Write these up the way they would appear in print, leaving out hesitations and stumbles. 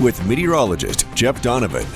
with meteorologist Jeff Donovan.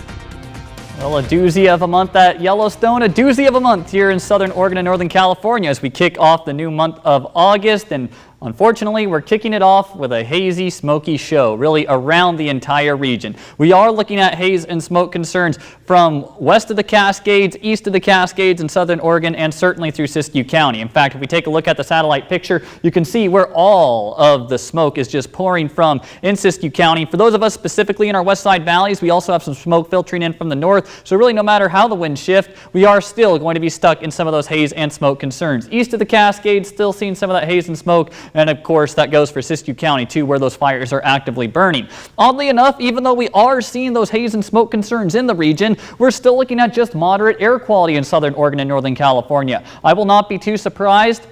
Well, a doozy of a month at Yellowstone, a doozy of a month here in southern Oregon and northern California as we kick off the new month of August. And unfortunately, we're kicking it off with a hazy, smoky show, really around the entire region. We are looking at haze and smoke concerns from west of the Cascades, east of the Cascades in southern Oregon, and certainly through Siskiyou County. In fact, if we take a look at the satellite picture, you can see where all of the smoke is just pouring from in Siskiyou County. For those of us specifically in our west side valleys, we also have some smoke filtering in from the north. So really, no matter how the winds shift, we are still going to be stuck in some of those haze and smoke concerns. East of the Cascades, still seeing some of that haze and smoke. And of course, that goes for Siskiyou County too, where those fires are actively burning. Oddly enough, even though we are seeing those haze and smoke concerns in the region, we're still looking at just moderate air quality in southern Oregon and northern California. I will not be too surprised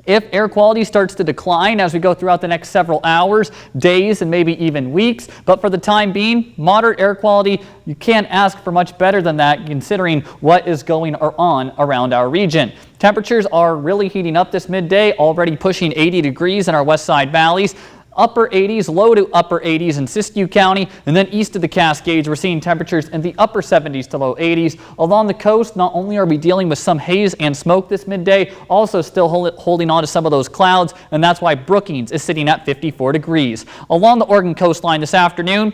if air quality starts to decline as we go throughout the next several hours, days, and maybe even weeks. But for the time being, moderate air quality, you can't ask for much better than that considering what is going on around our region. Temperatures are really heating up this midday, already pushing 80 degrees in our west side valleys. Upper 80s, low to upper 80s in Siskiyou County, and then east of the Cascades, we're seeing temperatures in the upper 70s to low 80s. Along the coast, not only are we dealing with some haze and smoke this midday, also still holding on to some of those clouds, and that's why Brookings is sitting at 54 degrees. Along the Oregon coastline this afternoon,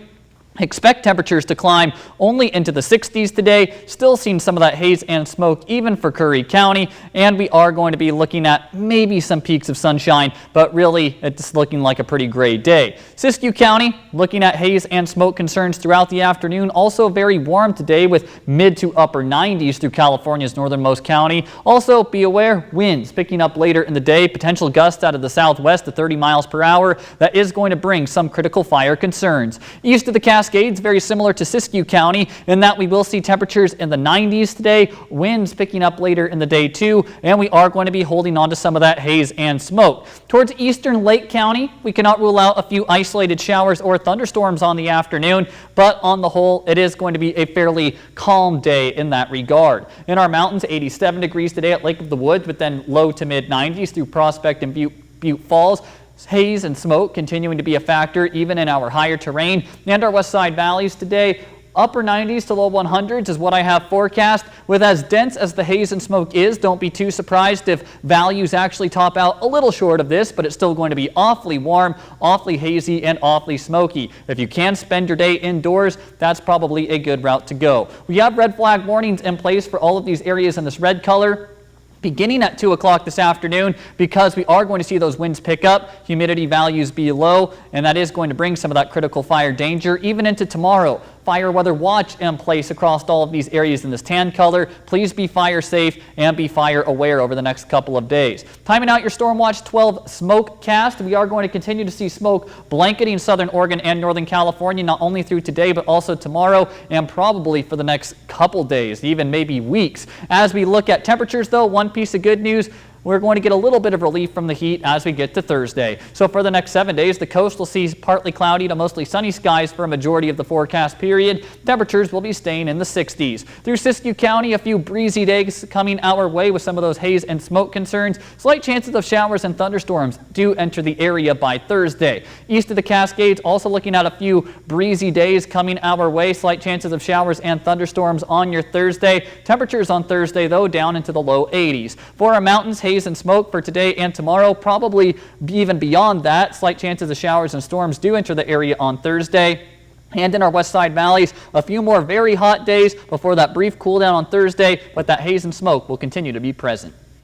expect temperatures to climb only into the 60s today. Still seeing some of that haze and smoke even for Curry County, and we are going to be looking at maybe some peaks of sunshine, but really it's looking like a pretty gray day. Siskiyou County looking at haze and smoke concerns throughout the afternoon. Also very warm today with mid to upper 90s through California's northernmost county. Also be aware, winds picking up later in the day, potential gusts out of the southwest to 30 miles per hour. That is going to bring some critical fire concerns. East of the Cascades, very similar to Siskiyou County in that we will see temperatures in the 90s today, winds picking up later in the day too, and we are going to be holding on to some of that haze and smoke. Towards eastern Lake County, we cannot rule out a few isolated showers or thunderstorms on the afternoon, but on the whole, it is going to be a fairly calm day in that regard. In our mountains, 87 degrees today at Lake of the Woods, but then low to mid 90s through Prospect and Butte Falls. Haze and smoke continuing to be a factor even in our higher terrain and our west side valleys today. Upper 90s to low 100s is what I have forecast. With as dense as the haze and smoke is, don't be too surprised if values actually top out a little short of this, but it's still going to be awfully warm, awfully hazy, and awfully smoky. If you can spend your day indoors, that's probably a good route to go. We have red flag warnings in place for all of these areas in this red color, beginning at 2 o'clock this afternoon, because we are going to see those winds pick up, humidity values be low, and that is going to bring some of that critical fire danger even into tomorrow. Fire weather watch in place across all of these areas in this tan color. Please be fire safe and be fire aware over the next couple of days. Timing out your Storm Watch 12 smoke cast. We are going to continue to see smoke blanketing southern Oregon and northern California, not only through today, but also tomorrow and probably for the next couple days, even maybe weeks. As we look at temperatures though, one piece of good news, we're going to get a little bit of relief from the heat as we get to Thursday. So for the next 7 days, the coast will see partly cloudy to mostly sunny skies for a majority of the forecast period. Temperatures will be staying in the 60s. Through Siskiyou County, a few breezy days coming our way with some of those haze and smoke concerns. Slight chances of showers and thunderstorms do enter the area by Thursday. East of the Cascades, also looking at a few breezy days coming our way. Slight chances of showers and thunderstorms on your Thursday. Temperatures on Thursday, though, down into the low 80s. For our mountains, haze and smoke for today and tomorrow, probably even beyond that. Slight chances of showers and storms do enter the area on Thursday. And in our west side valleys, a few more very hot days before that brief cool down on Thursday, but that haze and smoke will continue to be present.